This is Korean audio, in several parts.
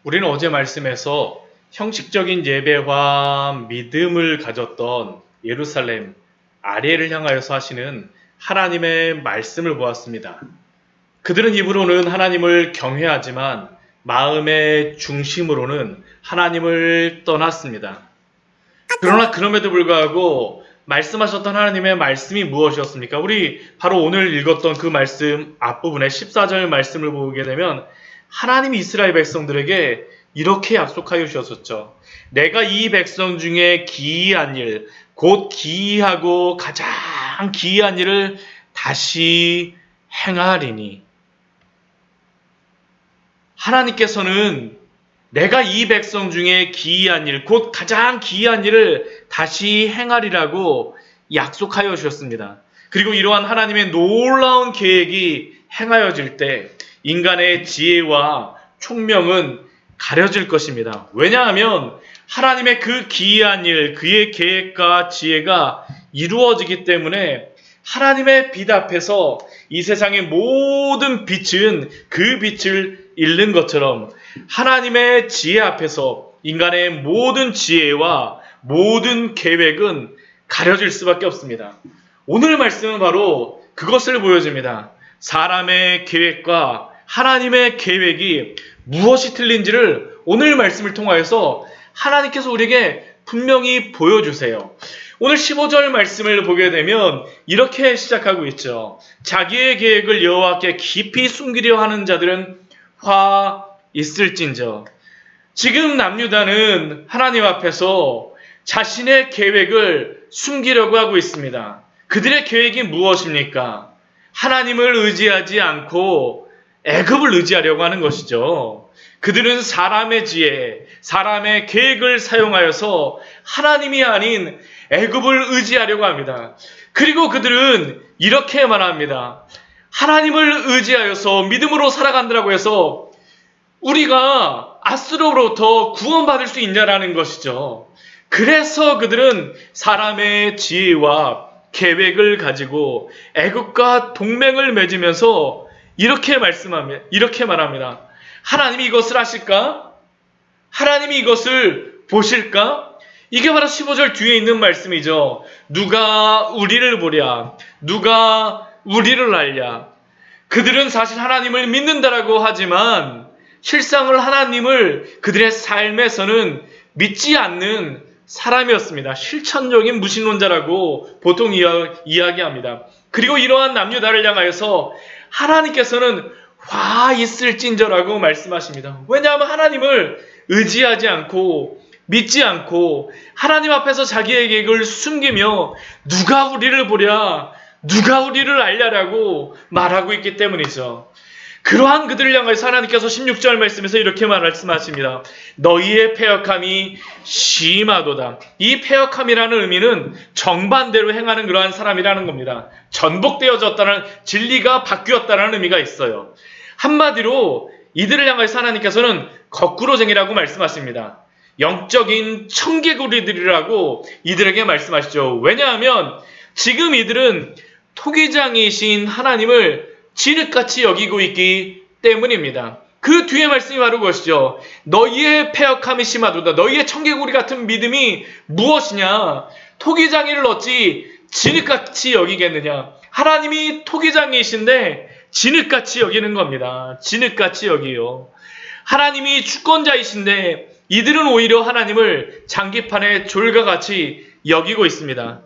우리는 어제 말씀에서 형식적인 예배와 믿음을 가졌던 예루살렘 아리엘을 향하여서 하시는 하나님의 말씀을 보았습니다. 그들은 입으로는 하나님을 경외하지만 마음의 중심으로는 하나님을 떠났습니다. 그러나 그럼에도 불구하고 말씀하셨던 하나님의 말씀이 무엇이었습니까? 우리 바로 오늘 읽었던 그 말씀 앞부분에 14절 말씀을 보게 되면 하나님이 이스라엘 백성들에게 이렇게 약속하여 주셨었죠. 내가 이 백성 중에 기이한 일, 곧 기이하고 가장 기이한 일을 다시 행하리니. 하나님께서는 내가 이 백성 중에 기이한 일, 곧 가장 기이한 일을 다시 행하리라고 약속하여 주셨습니다. 그리고 이러한 하나님의 놀라운 계획이 행하여질 때 인간의 지혜와 총명은 가려질 것입니다. 왜냐하면 하나님의 그 기이한 일, 그의 계획과 지혜가 이루어지기 때문에 하나님의 빛 앞에서 이 세상의 모든 빛은 그 빛을 잃는 것처럼 하나님의 지혜 앞에서 인간의 모든 지혜와 모든 계획은 가려질 수밖에 없습니다. 오늘 말씀은 바로 그것을 보여줍니다. 사람의 계획과 하나님의 계획이 무엇이 틀린지를 오늘 말씀을 통하여서 하나님께서 우리에게 분명히 보여주세요. 오늘 15절 말씀을 보게 되면 이렇게 시작하고 있죠. 자기의 계획을 여호와께 깊이 숨기려 하는 자들은 화 있을진저. 지금 남유다는 하나님 앞에서 자신의 계획을 숨기려고 하고 있습니다. 그들의 계획이 무엇입니까? 하나님을 의지하지 않고 애굽을 의지하려고 하는 것이죠. 그들은 사람의 지혜, 사람의 계획을 사용하여서 하나님이 아닌 애굽을 의지하려고 합니다. 그리고 그들은 이렇게 말합니다. 하나님을 의지하여서 믿음으로 살아간다고 해서 우리가 아수르로부터 구원받을 수 있냐라는 것이죠. 그래서 그들은 사람의 지혜와 계획을 가지고 애굽과 동맹을 맺으면서 이렇게 말합니다. 하나님이 이것을 하실까? 하나님이 이것을 보실까? 이게 바로 15절 뒤에 있는 말씀이죠. 누가 우리를 보랴? 누가 우리를 알랴? 그들은 사실 하나님을 믿는다라고 하지만 실상을 하나님을 그들의 삶에서는 믿지 않는 사람이었습니다. 실천적인 무신론자라고 보통 이야기합니다. 그리고 이러한 남유다를 향하여서 하나님께서는 화 있을진저라고 말씀하십니다. 왜냐하면 하나님을 의지하지 않고 믿지 않고 하나님 앞에서 자기의 계획을 숨기며 누가 우리를 보랴, 누가 우리를 알랴라고 말하고 있기 때문이죠. 그러한 그들을 향해서 하나님께서 16절 말씀에서 이렇게 말씀하십니다. 너희의 패역함이 심하도다. 이 패역함이라는 의미는 정반대로 행하는 그러한 사람이라는 겁니다. 전복되어졌다는, 진리가 바뀌었다는 의미가 있어요. 한마디로 이들을 향해서 하나님께서는 거꾸로쟁이라고 말씀하십니다. 영적인 청개구리들이라고 이들에게 말씀하시죠. 왜냐하면 지금 이들은 토기장이신 하나님을 진흙같이 여기고 있기 때문입니다. 그 뒤에 말씀이 바로 그것이죠. 너희의 패역함이 심하도다. 너희의 청개구리 같은 믿음이 무엇이냐? 토기장이를 어찌 진흙같이 여기겠느냐? 하나님이 토기장이신데 진흙같이 여기는 겁니다. 진흙같이 여기요. 하나님이 주권자이신데 이들은 오히려 하나님을 장기판의 졸가같이 여기고 있습니다.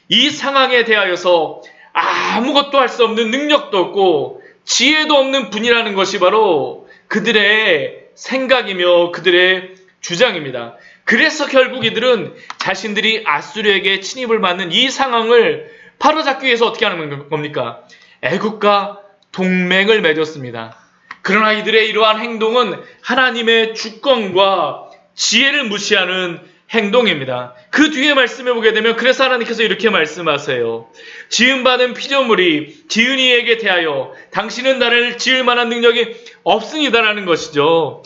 이 상황에 대하여서 아무것도 할 수 없는 능력도 없고 지혜도 없는 분이라는 것이 바로 그들의 생각이며 그들의 주장입니다. 그래서 결국 이들은 자신들이 아수르에게 침입을 받는 이 상황을 바로잡기 위해서 어떻게 하는 겁니까? 애굽과 동맹을 맺었습니다. 그러나 이들의 이러한 행동은 하나님의 주권과 지혜를 무시하는 행동입니다. 그 뒤에 말씀해 보게 되면 그래서 하나님께서 이렇게 말씀하세요. 지음받은 피조물이 지은이에게 대하여 당신은 나를 지을 만한 능력이 없으니다라는 것이죠.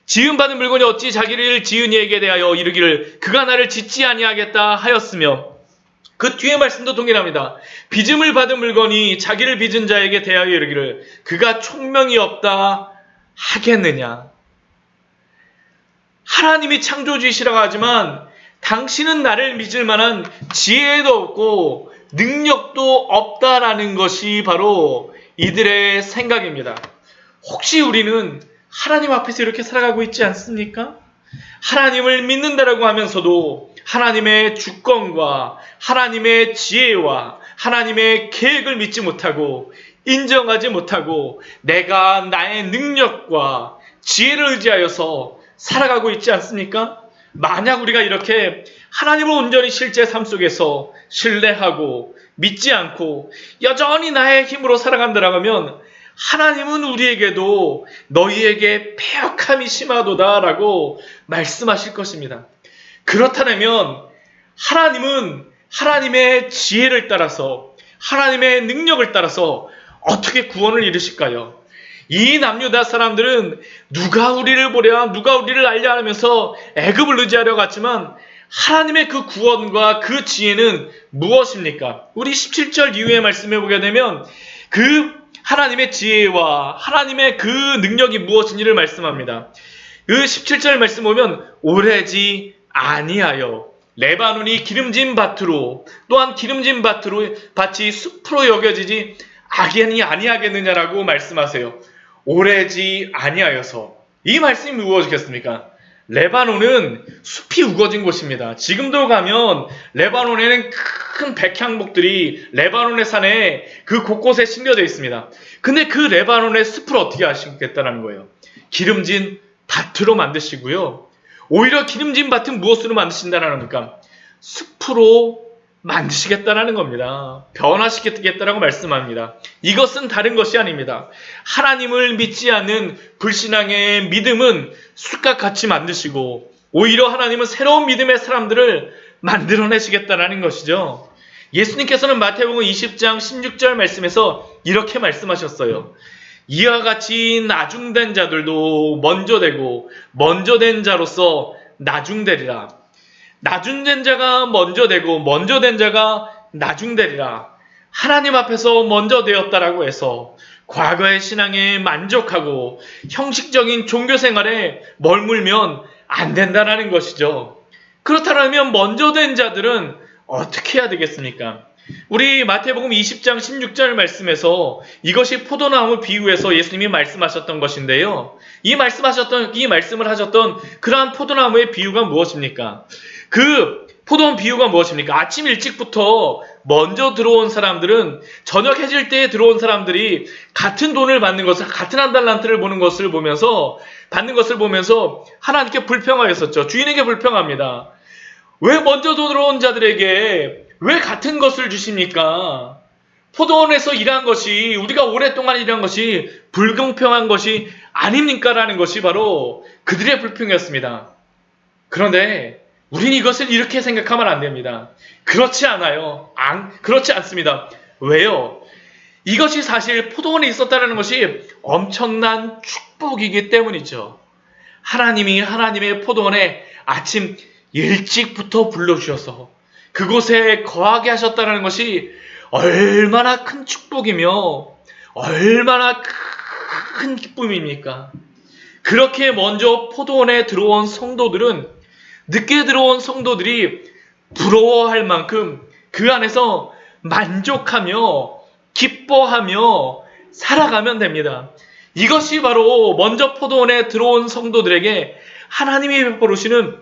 지음받은 물건이 어찌 자기를 지은 이에게 대하여 이르기를 그가 나를 짓지 아니하겠다 하였으며 그 뒤에 말씀도 동일합니다. 빚음을 받은 물건이 자기를 빚은 자에게 대하여 이르기를 그가 총명이 없다 하겠느냐? 하나님이 창조주이시라고 하지만 당신은 나를 믿을 만한 지혜도 없고 능력도 없다라는 것이 바로 이들의 생각입니다. 혹시 우리는 하나님 앞에서 이렇게 살아가고 있지 않습니까? 하나님을 믿는다라고 하면서도 하나님의 주권과 하나님의 지혜와 하나님의 계획을 믿지 못하고 인정하지 못하고 내가 나의 능력과 지혜를 의지하여서 살아가고 있지 않습니까? 만약 우리가 이렇게 하나님을 온전히 실제 삶 속에서 신뢰하고 믿지 않고 여전히 나의 힘으로 살아간다라고 하면 하나님은 우리에게도 너희에게 패역함이 심하도다라고 말씀하실 것입니다. 그렇다면 하나님은 하나님의 지혜를 따라서 하나님의 능력을 따라서 어떻게 구원을 이루실까요? 이 남유다 사람들은 누가 우리를 보랴 누가 우리를 알랴 하면서 애굽을 의지하려 갔지만 하나님의 그 구원과 그 지혜는 무엇입니까? 우리 17절 이후의 말씀에 보게 되면 그 하나님의 지혜와 하나님의 그 능력이 무엇인지를 말씀합니다. 그 17절 말씀 보면 오래지 아니하여 레바논이 기름진 밭으로 또한 기름진 밭이 숲으로 여겨지지 아니하겠느냐라고 말씀하세요. 오래지 아니하여서. 이 말씀이 무엇이겠습니까? 레바논은 숲이 우거진 곳입니다. 지금도 가면 레바논에는 큰 백향목들이 레바논의 산에 그 곳곳에 심겨져 있습니다. 근데 그 레바논의 숲을 어떻게 하시겠다는 거예요? 기름진 밭으로 만드시고요. 오히려 기름진 밭은 무엇으로 만드신다는 겁니까? 숲으로 만드시겠다는 겁니다. 변화시키겠다라고 말씀합니다. 이것은 다른 것이 아닙니다. 하나님을 믿지 않는 불신앙의 믿음은 숲과 같이 만드시고 오히려 하나님은 새로운 믿음의 사람들을 만들어내시겠다는 것이죠. 예수님께서는 마태복음 20장 16절 말씀에서 이렇게 말씀하셨어요. 이와 같이 나중된 자들도 먼저 되고 먼저 된 자로서 나중되리라. 나중된 자가 먼저 되고 먼저 된 자가 나중되리라. 하나님 앞에서 먼저 되었다라고 해서 과거의 신앙에 만족하고 형식적인 종교 생활에 머물면 안 된다는 것이죠. 그렇다면 먼저 된 자들은 어떻게 해야 되겠습니까? 우리 마태복음 20장 16절 말씀에서 이것이 포도나무 비유에서 예수님이 말씀하셨던 것인데요. 이 말씀을 하셨던 그러한 포도나무의 비유가 무엇입니까? 그 포도원 비유가 무엇입니까? 아침 일찍부터 먼저 들어온 사람들은 저녁 해질 때에 들어온 사람들이 같은 돈을 받는 것을, 같은 한 달란트를 받는 것을 보면서 하나님께 불평하였었죠. 주인에게 불평합니다. 왜 먼저 들어온 자들에게 왜 같은 것을 주십니까? 포도원에서 일한 것이, 우리가 오랫동안 일한 것이 불공평한 것이 아닙니까? 라는 것이 바로 그들의 불평이었습니다. 그런데 우린 이것을 이렇게 생각하면 안 됩니다. 그렇지 않아요. 그렇지 않습니다. 왜요? 이것이 사실 포도원에 있었다는 것이 엄청난 축복이기 때문이죠. 하나님이 하나님의 포도원에 아침 일찍부터 불러주셔서 그곳에 거하게 하셨다는 것이 얼마나 큰 축복이며 얼마나 큰 기쁨입니까? 그렇게 먼저 포도원에 들어온 성도들은 늦게 들어온 성도들이 부러워할 만큼 그 안에서 만족하며 기뻐하며 살아가면 됩니다. 이것이 바로 먼저 포도원에 들어온 성도들에게 하나님이 베풀으시는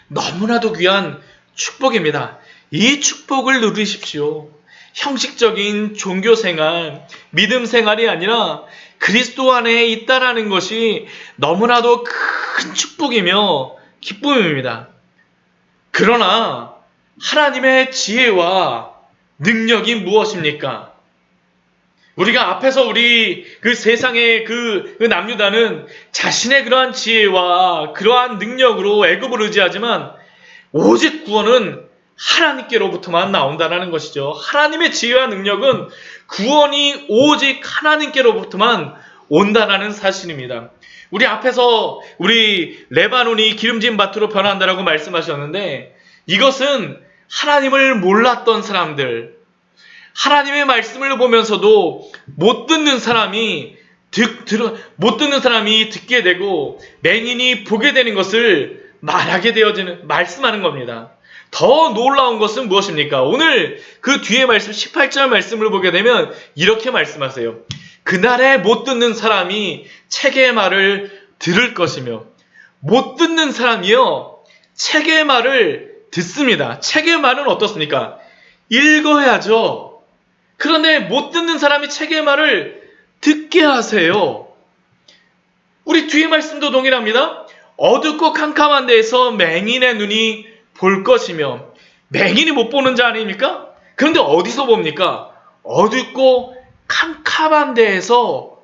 너무나도 귀한 축복입니다. 이 축복을 누리십시오. 형식적인 종교생활, 믿음 생활이 아니라 그리스도 안에 있다라는 것이 너무나도 큰 축복이며 기쁨입니다. 그러나 하나님의 지혜와 능력이 무엇입니까? 우리가 앞에서 우리 그 세상의 그 남유다는 자신의 그러한 지혜와 그러한 능력으로 애굽을 의지하지만 오직 구원은 하나님께로부터만 나온다는 것이죠. 하나님의 지혜와 능력은 구원이 오직 하나님께로부터만 온다는 사실입니다. 우리 앞에서 우리 레바논이 기름진 밭으로 변한다라고 말씀하셨는데 이것은 하나님을 몰랐던 사람들, 하나님의 말씀을 보면서도 못 듣는 사람이 못 듣는 사람이 듣게 되고 맹인이 보게 되는 것을 말씀하는 겁니다. 더 놀라운 것은 무엇입니까? 오늘 그 뒤에 말씀 18절 말씀을 보게 되면 이렇게 말씀하세요. 그날에 못 듣는 사람이 책의 말을 들을 것이며, 못 듣는 사람이요 책의 말을 듣습니다. 책의 말은 어떻습니까? 읽어야죠. 그런데 못 듣는 사람이 책의 말을 듣게 하세요. 우리 뒤에 말씀도 동일합니다. 어둡고 캄캄한 데에서 맹인의 눈이 볼 것이며, 맹인이 못 보는 자 아닙니까? 그런데 어디서 봅니까? 어둡고 캄캄한 데에서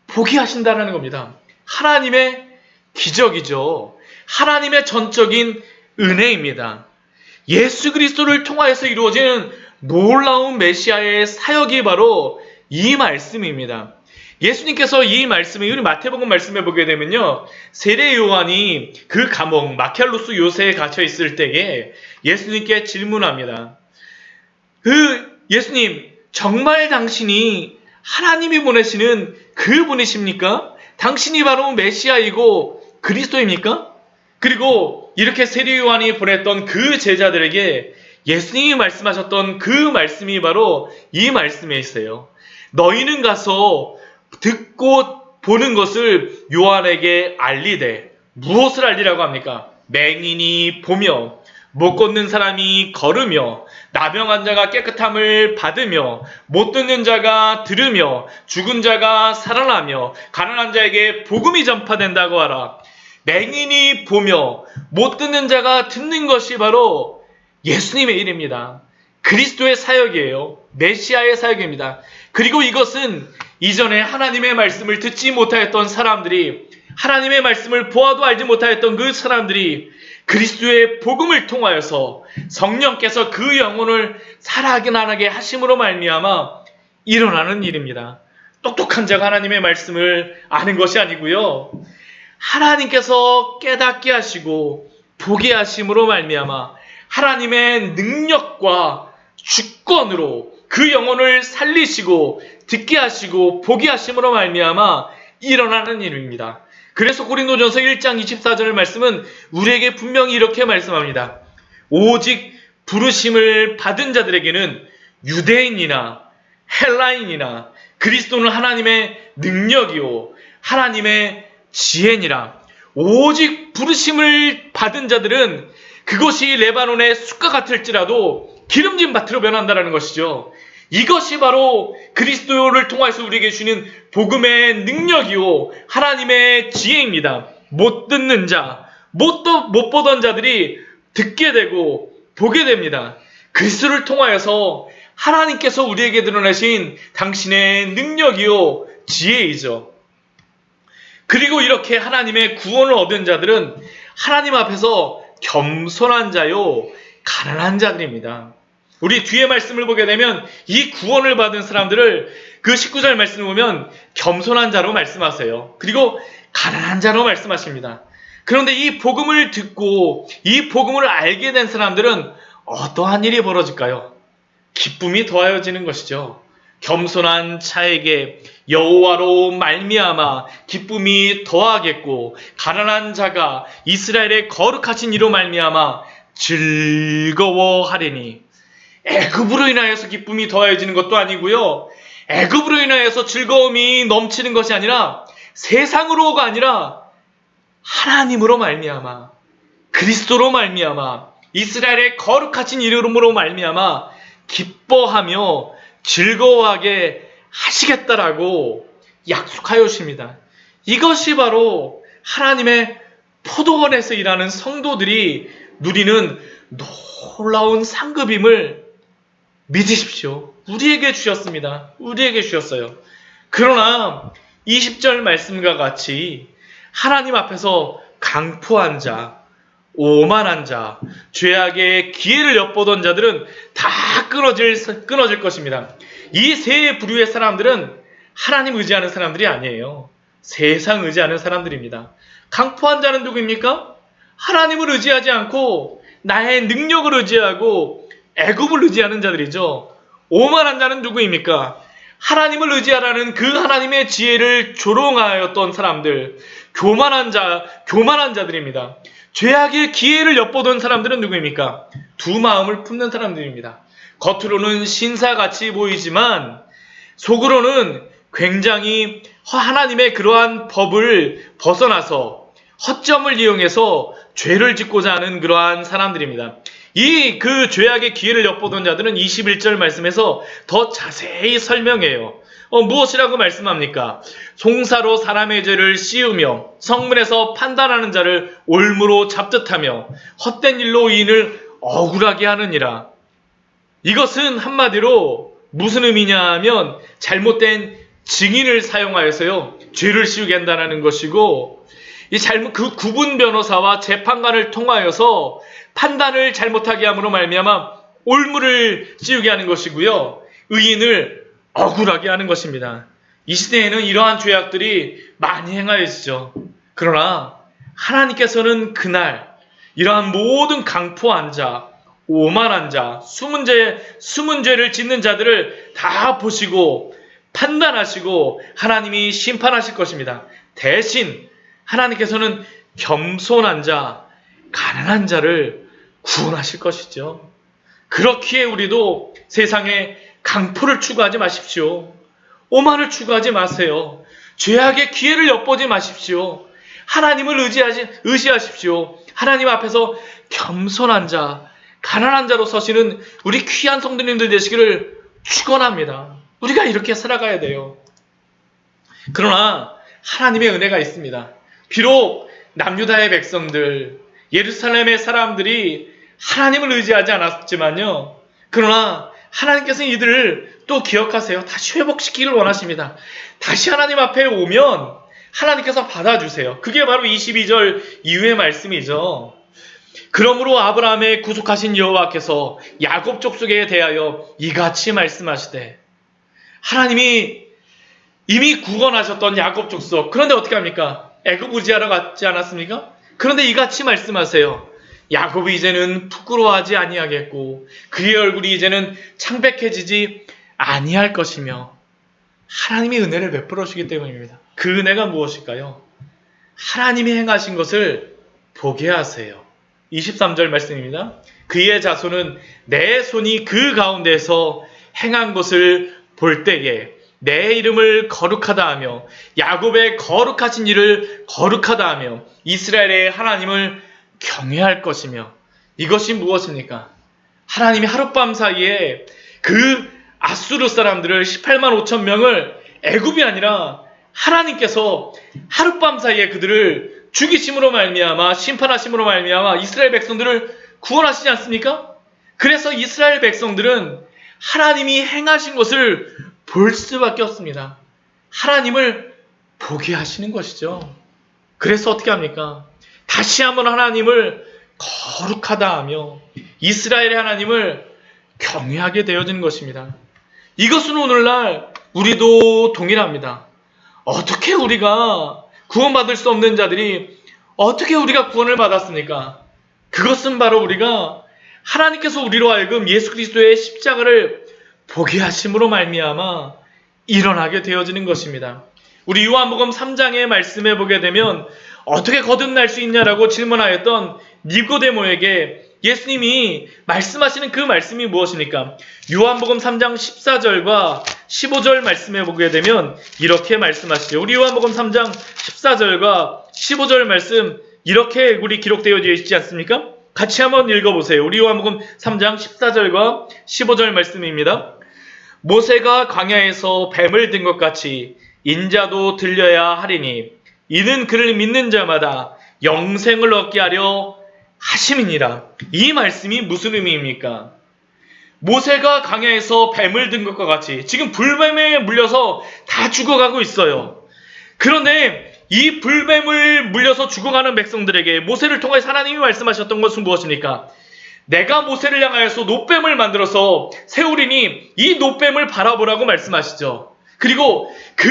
보게 하신다는 겁니다. 하나님의 기적이죠. 하나님의 전적인 은혜입니다. 예수 그리스도를 통하여서 이루어지는 놀라운 메시아의 사역이 바로 이 말씀입니다. 예수님께서 이 말씀을 우리 마태복음 말씀에 보게 되면요, 세례 요한이 그 감옥 마켈루스 요새에 갇혀 있을 때에 예수님께 질문합니다. 예수님, 정말 당신이 하나님이 보내시는 그 분이십니까? 당신이 바로 메시아이고 그리스도입니까? 그리고 이렇게 세례 요한이 보냈던 그 제자들에게 예수님이 말씀하셨던 그 말씀이 바로 이 말씀에 있어요. 너희는 가서 듣고 보는 것을 요한에게 알리되, 무엇을 알리라고 합니까? 맹인이 보며, 못 걷는 사람이 걸으며, 나병 자가 깨끗함을 받으며, 못 듣는 자가 들으며, 죽은 자가 살아나며, 가난한 자에게 복음이 전파된다고 하라. 맹인이 보며 못 듣는 자가 듣는 것이 바로 예수님의 일입니다. 그리스도의 사역이에요. 메시아의 사역입니다. 그리고 이것은 이전에 하나님의 말씀을 듣지 못하였던 사람들이, 하나님의 말씀을 보아도 알지 못하였던 그 사람들이 그리스도의 복음을 통하여서 성령께서 그 영혼을 살아나게 하심으로 말미암아 일어나는 일입니다. 똑똑한 자가 하나님의 말씀을 아는 것이 아니고요, 하나님께서 깨닫게 하시고 보게 하심으로 말미암아 하나님의 능력과 주권으로 그 영혼을 살리시고 듣게 하시고 보게 하심으로 말미암아 일어나는 일입니다. 그래서 고린도전서 1장 24절 말씀은 우리에게 분명히 이렇게 말씀합니다. 오직 부르심을 받은 자들에게는 유대인이나 헬라인이나 그리스도는 하나님의 능력이요 하나님의 지혜니라. 오직 부르심을 받은 자들은 그것이 레바논의 숲과 같을지라도 기름진 밭으로 변한다는 것이죠. 이것이 바로 그리스도를 통해서 우리에게 주는 복음의 능력이요 하나님의 지혜입니다. 못 듣는 자, 못 보던 자들이 듣게 되고 보게 됩니다. 그리스도를 통하여서 하나님께서 우리에게 드러내신 당신의 능력이요 지혜이죠. 그리고 이렇게 하나님의 구원을 얻은 자들은 하나님 앞에서 겸손한 자요 가난한 자들입니다. 우리 뒤에 말씀을 보게 되면 이 구원을 받은 사람들을 그 19절 말씀을 보면 겸손한 자로 말씀하세요. 그리고 가난한 자로 말씀하십니다. 그런데 이 복음을 듣고 이 복음을 알게 된 사람들은 어떠한 일이 벌어질까요? 기쁨이 더하여지는 것이죠. 겸손한 자에게 여호와로 말미암아 기쁨이 더하겠고, 가난한 자가 이스라엘의 거룩하신 이로 말미암아 즐거워하리니. 애굽으로 인하여서 기쁨이 더해지는 것도 아니고요, 애굽으로 인하여서 즐거움이 넘치는 것이 아니라 세상으로가 아니라 하나님으로 말미암아, 그리스도로 말미암아, 이스라엘의 거룩하신 이름으로 말미암아 기뻐하며 즐거워하게 하시겠다라고 약속하여 주십니다. 이것이 바로 하나님의 포도원에서 일하는 성도들이 누리는 놀라운 상급임을 믿으십시오. 우리에게 주셨습니다. 우리에게 주셨어요. 그러나 20절 말씀과 같이 하나님 앞에서 강포한 자, 오만한 자, 죄악의 기회를 엿보던 자들은 다 끊어질 것입니다. 이 세 부류의 사람들은 하나님 의지하는 사람들이 아니에요. 세상 의지하는 사람들입니다. 강포한 자는 누구입니까? 하나님을 의지하지 않고 나의 능력을 의지하고 애굽을 의지하는 자들이죠. 오만한 자는 누구입니까? 하나님을 의지하라는 그 하나님의 지혜를 조롱하였던 사람들, 교만한 자들입니다. 죄악의 기회를 엿보던 사람들은 누구입니까? 두 마음을 품는 사람들입니다. 겉으로는 신사같이 보이지만 속으로는 굉장히 하나님의 그러한 법을 벗어나서 허점을 이용해서 죄를 짓고자 하는 그러한 사람들입니다. 그 죄악의 기회를 엿보던 자들은 21절 말씀에서 더 자세히 설명해요. 무엇이라고 말씀합니까? 송사로 사람의 죄를 씌우며 성문에서 판단하는 자를 올무로 잡듯하며 헛된 일로 의인을 억울하게 하느니라. 이것은 한마디로 무슨 의미냐 하면 잘못된 증인을 사용하여서요 죄를 씌우게 한다는 것이고, 그 구분 변호사와 재판관을 통하여서 판단을 잘못하게 함으로 말미암아 올무를 씌우게 하는 것이고요, 의인을 억울하게 하는 것입니다. 이 시대에는 이러한 죄악들이 많이 행하여지죠. 그러나 하나님께서는 그날 이러한 모든 강포한 자, 오만한 자, 숨은 죄를 짓는 자들을 다 보시고 판단하시고 하나님이 심판하실 것입니다. 대신 하나님께서는 겸손한 자, 가난한 자를 구원하실 것이죠. 그렇기에 우리도 세상에 강포를 추구하지 마십시오. 오만을 추구하지 마세요. 죄악의 기회를 엿보지 마십시오. 하나님을 의지하십시오. 하나님 앞에서 겸손한 자, 가난한 자로 서시는 우리 귀한 성도님들 되시기를 축원합니다. 우리가 이렇게 살아가야 돼요. 그러나 하나님의 은혜가 있습니다. 비록 남유다의 백성들, 예루살렘의 사람들이 하나님을 의지하지 않았지만요, 그러나 하나님께서는 이들을 또 기억하세요. 다시 회복시키기를 원하십니다. 다시 하나님 앞에 오면 하나님께서 받아주세요. 그게 바로 22절 이후의 말씀이죠. 그러므로 아브라함의 구속하신 여호와께서 야곱 족속에 대하여 이같이 말씀하시되, 하나님이 이미 구원하셨던 야곱 족속, 그런데 어떻게 합니까? 애굽 의지하러 갔지 않았습니까? 그런데 이같이 말씀하세요. 야곱이 이제는 부끄러워하지 아니하겠고 그의 얼굴이 이제는 창백해지지 아니할 것이며, 하나님이 은혜를 베풀어 주기 때문입니다. 그 은혜가 무엇일까요? 하나님이 행하신 것을 보게 하세요. 23절 말씀입니다. 그의 자손은 내 손이 그 가운데서 행한 것을 볼 때에 내 이름을 거룩하다 하며 야곱의 거룩하신 일을 거룩하다 하며 이스라엘의 하나님을 경외할 것이며. 이것이 무엇입니까? 하나님이 하룻밤 사이에 그 아수르 사람들을 18만 5천 명을 애굽이 아니라 하나님께서 하룻밤 사이에 그들을 죽이심으로 말미암아 심판하심으로 말미암아 이스라엘 백성들을 구원하시지 않습니까? 그래서 이스라엘 백성들은 하나님이 행하신 것을 볼 수밖에 없습니다. 하나님을 보게 하시는 것이죠. 그래서 어떻게 합니까? 다시 한번 하나님을 거룩하다 하며 이스라엘의 하나님을 경외하게 되어지는 것입니다. 이것은 오늘날 우리도 동일합니다. 어떻게 우리가 구원받을 수 없는 자들이 어떻게 우리가 구원을 받았습니까? 그것은 바로 우리가 하나님께서 우리로 하여금 예수 그리스도의 십자가를 보게 하심으로 말미암아 일어나게 되어지는 것입니다. 우리 요한복음 3장의 말씀에 보게 되면 어떻게 거듭날 수 있냐라고 질문하였던 니고데모에게 예수님이 말씀하시는 그 말씀이 무엇입니까? 요한복음 3장 14절과 15절 말씀에 보게 되면 이렇게 말씀하시죠. 우리 요한복음 3장 14절과 15절 말씀 이렇게 우리 기록되어 있지 않습니까? 같이 한번 읽어보세요. 우리 요한복음 3장 14절과 15절 말씀입니다. 모세가 광야에서 뱀을 든 것 같이 인자도 들려야 하리니 이는 그를 믿는 자마다 영생을 얻게 하려 하심이니라. 이 말씀이 무슨 의미입니까? 모세가 광야에서 뱀을 든 것과 같이 지금 불뱀에 물려서 다 죽어가고 있어요. 그런데 이 불뱀을 물려서 죽어가는 백성들에게 모세를 통해 하나님이 말씀하셨던 것은 무엇입니까? 내가 모세를 향하여서 놋뱀을 만들어서 세우리니 이 놋뱀을 바라보라고 말씀하시죠. 그리고 그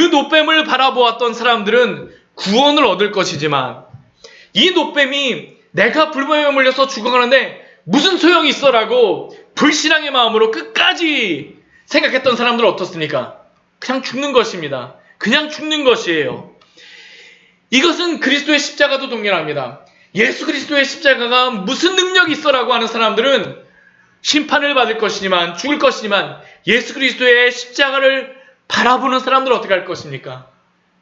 놋뱀을 바라보았던 사람들은 구원을 얻을 것이지만 이 놋뱀이 내가 불뱀에 물려서 죽어가는데 무슨 소용이 있어라고 불신앙의 마음으로 끝까지 생각했던 사람들은 어떻습니까? 그냥 죽는 것입니다. 그냥 죽는 것이에요. 이것은 그리스도의 십자가도 동일합니다. 예수 그리스도의 십자가가 무슨 능력이 있어라고 하는 사람들은 심판을 받을 것이지만, 죽을 것이지만, 예수 그리스도의 십자가를 바라보는 사람들은 어떻게 할 것입니까?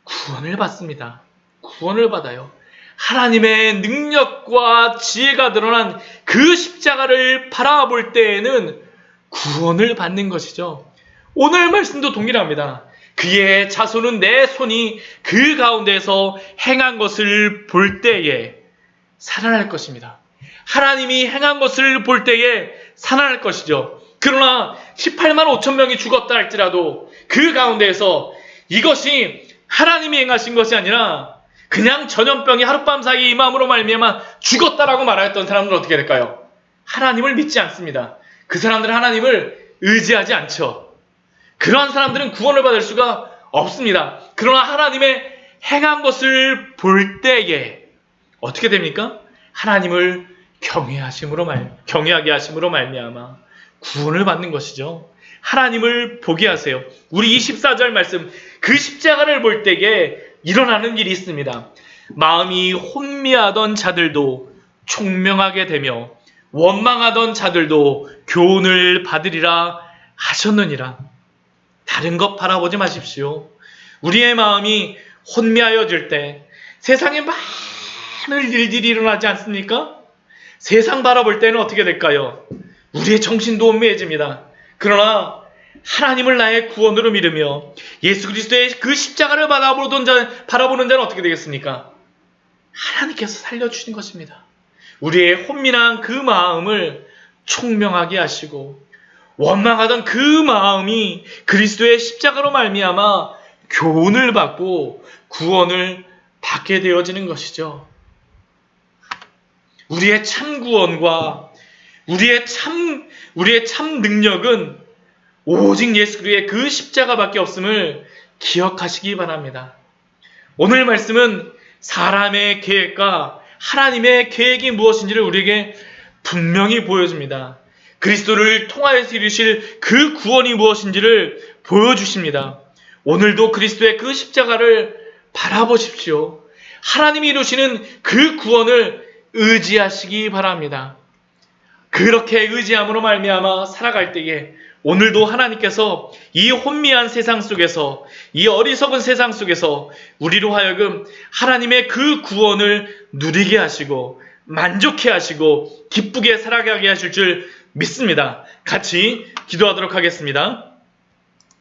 구원을 받습니다. 구원을 받아요. 하나님의 능력과 지혜가 드러난 그 십자가를 바라볼 때에는 구원을 받는 것이죠. 오늘 말씀도 동일합니다. 그의 자손은 내 손이 그 가운데서 행한 것을 볼 때에 살아날 것입니다. 하나님이 행한 것을 볼 때에 살아날 것이죠. 그러나 18만 5천 명이 죽었다 할지라도 그 가운데에서 이것이 하나님이 행하신 것이 아니라 그냥 전염병이 하룻밤 사이 이 마음으로 말미암아 죽었다라고 말하였던 사람들은 어떻게 될까요? 하나님을 믿지 않습니다. 그 사람들은 하나님을 의지하지 않죠. 그러한 사람들은 구원을 받을 수가 없습니다. 그러나 하나님의 행한 것을 볼 때에 어떻게 됩니까? 하나님을 경외하게 하심으로 말미암아 구원을 받는 것이죠. 하나님을 보게 하세요. 우리 24절 말씀, 그 십자가를 볼 때에 일어나는 일이 있습니다. 마음이 혼미하던 자들도 총명하게 되며 원망하던 자들도 교훈을 받으리라 하셨느니라. 다른 것 바라보지 마십시오. 우리의 마음이 혼미하여질 때 세상에 많은 일들이 일어나지 않습니까? 세상 바라볼 때는 어떻게 될까요? 우리의 정신도 혼미해집니다. 그러나 하나님을 나의 구원으로 믿으며 예수 그리스도의 그 십자가를 바라보는 자는 어떻게 되겠습니까? 하나님께서 살려주신 것입니다. 우리의 혼미한 그 마음을 총명하게 하시고 원망하던 그 마음이 그리스도의 십자가로 말미암아 교훈을 받고 구원을 받게 되어지는 것이죠. 우리의 참 구원과 우리의 참 능력은 오직 예수 그리스도의 그 십자가밖에 없음을 기억하시기 바랍니다. 오늘 말씀은 사람의 계획과 하나님의 계획이 무엇인지를 우리에게 분명히 보여줍니다. 그리스도를 통하여서 이루실 그 구원이 무엇인지를 보여주십니다. 오늘도 그리스도의 그 십자가를 바라보십시오. 하나님이 이루시는 그 구원을 의지하시기 바랍니다. 그렇게 의지함으로 말미암아 살아갈 때에 오늘도 하나님께서 이 혼미한 세상 속에서, 이 어리석은 세상 속에서 우리로 하여금 하나님의 그 구원을 누리게 하시고 만족해 하시고 기쁘게 살아가게 하실 줄 믿습니다. 같이 기도하도록 하겠습니다.